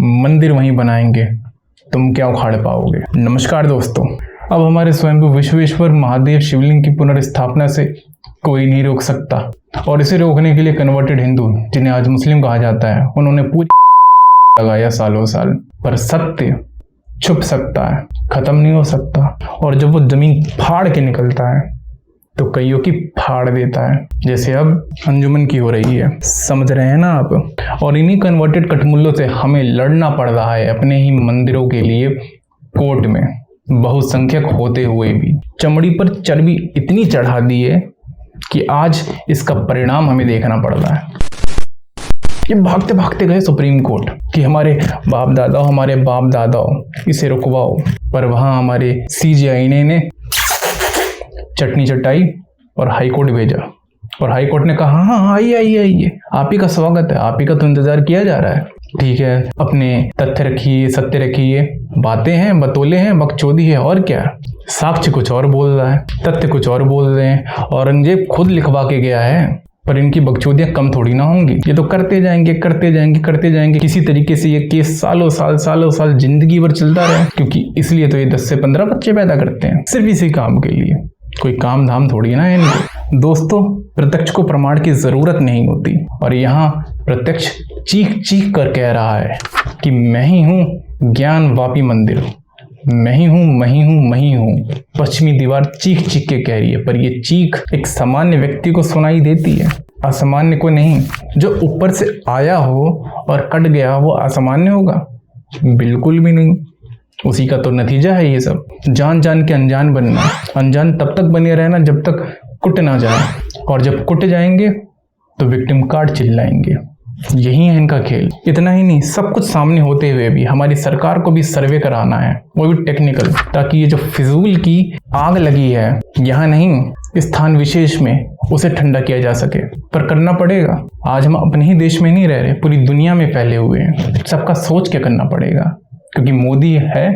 मंदिर वहीं बनाएंगे, तुम क्या उखाड़ पाओगे। नमस्कार दोस्तों, अब हमारे स्वयंभू विश्वेश्वर महादेव शिवलिंग की पुनर्स्थापना से कोई नहीं रोक सकता, और इसे रोकने के लिए कन्वर्टेड हिंदू, जिन्हें आज मुस्लिम कहा जाता है, उन्होंने पूरी लगाया सालों साल। पर सत्य छुप सकता है, खत्म नहीं हो सकता, और जब वो जमीन फाड़ के निकलता है तो कईयों की फाड़ देता है, जैसे अब अंजुमन की हो रही है। समझ रहे हैं ना आप। और इन्हीं कन्वर्टेड कठमुल्लों से हमें लड़ना पड़ रहा है अपने ही मंदिरों के लिए कोर्ट में, बहुसंख्यक होते हुए भी। चमड़ी पर चर्बी इतनी चढ़ा दी है कि आज इसका परिणाम हमें देखना पड़ रहा है। ये भागते भागते गए सुप्रीम कोर्ट कि हमारे बाप दादा इसे रुकवाओ, पर वहां हमारे सीजीआई ने चटनी चटाई और हाई कोर्ट भेजा, और हाई कोर्ट ने कहा हाँ आइए, आप ही का स्वागत है, आप ही का तो इंतजार किया जा रहा है। ठीक है, अपने तथ्य रखिए, सत्य रखिए, बातें हैं, बतौले हैं, बकचोदी है, और क्या। साक्ष्य कुछ और बोल रहा है, तथ्य कुछ और बोल रहे हैं। औरंगजेब खुद लिखवा के गया है, पर इनकी बकचोदियां कम थोड़ी ना होंगी। ये तो करते जाएंगे। किसी तरीके से ये केस सालों साल जिंदगी भर चलता रहे, क्योंकि इसलिए तो ये 10 से 15 बच्चे पैदा करते हैं, सिर्फ इसी काम के लिए। कोई काम धाम थोड़ी ना है इनको। दोस्तों, प्रत्यक्ष को प्रमाण की जरूरत नहीं होती, और यहाँ प्रत्यक्ष चीख कर कह रहा है कि मैं ही हूँ ज्ञान वापी मंदिर, मैं ही हूँ। पश्चिमी दीवार चीख के कह रही है, पर ये चीख एक सामान्य व्यक्ति को सुनाई देती है, असामान्य को नहीं। जो ऊपर से आया हो और कट गया वो असामान्य होगा? बिल्कुल भी नहीं। उसी का तो नतीजा है ये सब। जान के अनजान बनना, अनजान तब तक बने रहना जब तक कुट ना जाए, और जब कुट जाएंगे तो विक्टिम कार्ड चिल्लाएंगे। यही है इनका खेल। इतना ही नहीं, सब कुछ सामने होते हुए भी हमारी सरकार को भी सर्वे कराना है, वो भी टेक्निकल, ताकि ये जो फिजूल की आग लगी है यहाँ नहीं स्थान विशेष में, उसे ठंडा किया जा सके। पर करना पड़ेगा। आज हम अपने ही देश में नहीं रह रहे, पूरी दुनिया में फैले हुए हैं। सबका सोच के करना पड़ेगा, क्योंकि मोदी है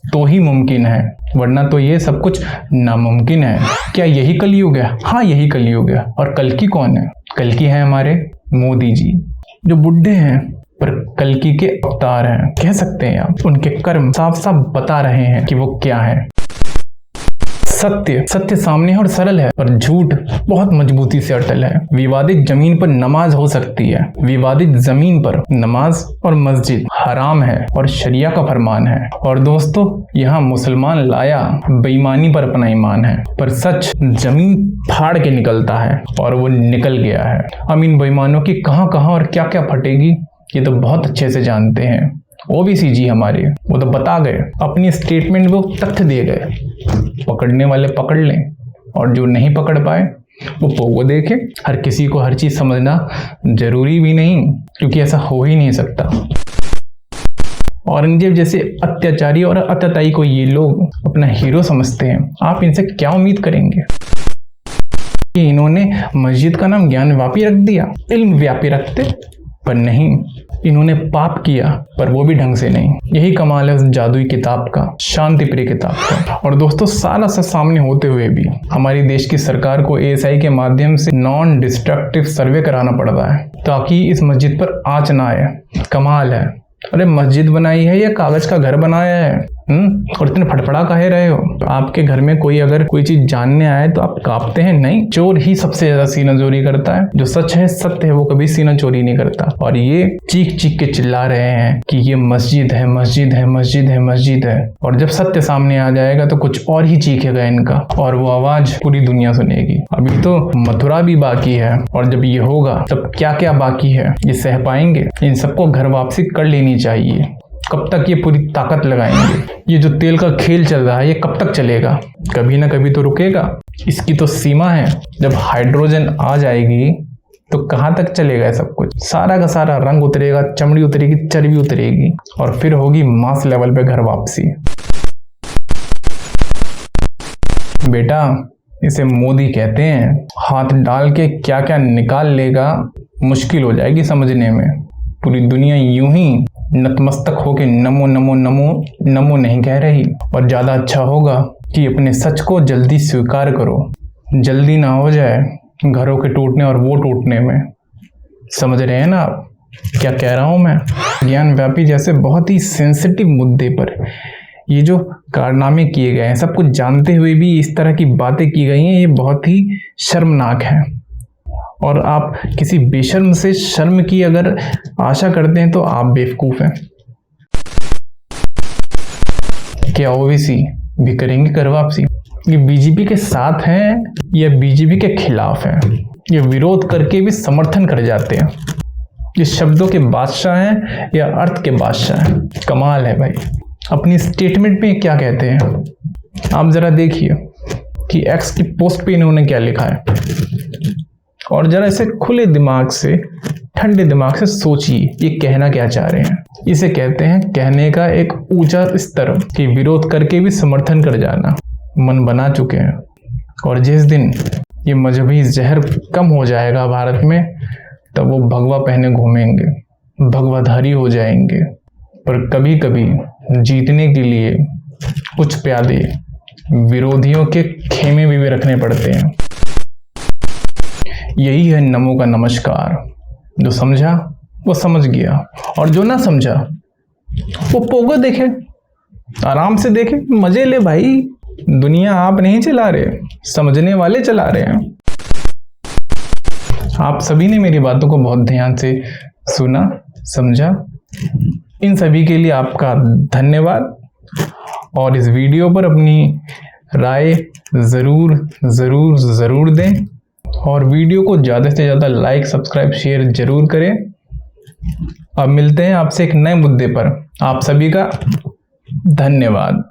तो ही मुमकिन है, वरना तो ये सब कुछ नामुमकिन है। क्या यही कलयुग है? हाँ, यही कलयुग है। और कल्कि कौन है? कल्कि है हमारे मोदी जी, जो बुढ़े हैं पर कल्कि के अवतार हैं, कह सकते हैं आप। उनके कर्म साफ साफ बता रहे हैं कि वो क्या है। सत्य सामने है और सरल है, पर झूठ बहुत मजबूती से अटल है। विवादित जमीन पर नमाज हो सकती है, विवादित जमीन पर नमाज और मस्जिद हराम है और शरिया का फरमान है। और दोस्तों, यहाँ मुसलमान लाया बेईमानी पर अपना ईमान है, पर सच जमीन फाड़ के निकलता है, और वो निकल गया है। हम इन बेईमानों की कहाँ और क्या फटेगी ये तो बहुत अच्छे से जानते हैं। ओबीसी जी हमारे, वो तो बता गए, अपनी स्टेटमेंट में वो तथ्य दे गए। पकड़ने वाले पकड़ लें, और जो नहीं पकड़ पाए वो देखे। हर किसी को हर चीज समझना जरूरी भी नहीं, क्योंकि ऐसा हो ही नहीं सकता। औरंगजेब जैसे अत्याचारी और अत्याचारी को ये लोग अपना हीरो समझते हैं। आप इनसे क्या उम्मीद करेंगे? कि इन्होंने मस्जिद का नाम ज्ञान वापी रख दिया, इल्म व्यापी रखते, पर नहीं, इन्होंने पाप किया, पर वो भी ढंग से नहीं। यही कमाल है उस जादुई किताब का, शांति प्रिय किताब का। और दोस्तों, सारा सब सामने होते हुए भी हमारी देश की सरकार को एएसआई के माध्यम से नॉन डिस्ट्रक्टिव सर्वे कराना पड़ रहा है, ताकि इस मस्जिद पर आंच ना आए। कमाल है। अरे मस्जिद बनाई है या कागज का घर बनाया है? और इतने फटफड़ा काहे रहे हो? आपके घर में कोई अगर कोई चीज जानने आए तो आप कांपते हैं? नहीं, चोर ही सबसे ज्यादा सीना चोरी करता है। जो सच है, सत्य है, वो कभी सीना चोरी नहीं करता। और ये चीख के चिल्ला रहे हैं कि ये मस्जिद है, और जब सत्य सामने आ जाएगा तो कुछ और ही चीखेगा इनका, और वो आवाज पूरी दुनिया सुनेगी। अभी तो मथुरा भी बाकी है, और जब ये होगा तब क्या क्या बाकी है, ये सह पाएंगे? इन सबको घर वापसी कर लेनी चाहिए। कब तक ये पूरी ताकत लगाएंगे? ये जो तेल का खेल चल रहा है, ये कब तक चलेगा? कभी ना कभी तो रुकेगा। इसकी तो सीमा है। जब हाइड्रोजन आ जाएगी तो कहाँ तक चलेगा सब कुछ? सारा का सारा रंग उतरेगा, चमड़ी उतरेगी, चर्बी उतरेगी, और फिर होगी मास लेवल पे घर वापसी। बेटा, इसे मोदी कहते हैं। हाथ डाल के क्या क्या निकाल लेगा, मुश्किल हो जाएगी समझने में। पूरी दुनिया यूं ही नतमस्तक होके नमो नमो नमो नमो नहीं कह रही। और ज्यादा अच्छा होगा कि अपने सच को जल्दी स्वीकार करो, जल्दी ना हो जाए घरों के टूटने और वो टूटने में। समझ रहे हैं ना आप? क्या कह रहा हूँ मैं? ज्ञान व्यापी जैसे बहुत ही सेंसिटिव मुद्दे पर ये जो कारनामे किए गए हैं, सब कुछ जानते हुए भी इस तरह की बातें की गई हैं, ये बहुत ही शर्मनाक है। और आप किसी बेशर्म से शर्म की अगर आशा करते हैं तो आप बेवकूफ़ हैं। क्या ओवैसी भी करेंगे कर वापसी? ये बीजेपी के साथ हैं या बीजेपी के खिलाफ हैं? ये विरोध करके भी समर्थन कर जाते हैं। ये शब्दों के बादशाह हैं या अर्थ के बादशाह हैं? कमाल है भाई। अपनी स्टेटमेंट में क्या कहते हैं आप जरा देखिए कि एक्स की पोस्ट पे इन्होंने क्या लिखा है, और जरा इसे खुले दिमाग से, ठंडे दिमाग से सोचिए ये कहना क्या चाह रहे हैं। इसे कहते हैं कहने का एक ऊंचा स्तर कि विरोध करके भी समर्थन कर जाना। मन बना चुके हैं, और जिस दिन ये मजहबी जहर कम हो जाएगा भारत में, तब वो भगवा पहने घूमेंगे, भगवाधारी हो जाएंगे। पर कभी कभी जीतने के लिए कुछ प्यादे विरोधियों के खेमे भी रखने पड़ते हैं। यही है नमो का नमस्कार। जो समझा वो समझ गया, और जो ना समझा वो पोगो देखे, आराम से देखे, मजे ले भाई। दुनिया आप नहीं चला रहे, समझने वाले चला रहे हैं। आप सभी ने मेरी बातों को बहुत ध्यान से सुना, समझा। इन सभी के लिए आपका धन्यवाद, और इस वीडियो पर अपनी राय ज़रूर ज़रूर ज़रूर दें, और वीडियो को ज़्यादा से ज़्यादा लाइक, सब्सक्राइब, शेयर ज़रूर करें। अब मिलते हैं आपसे एक नए मुद्दे पर। आप सभी का धन्यवाद।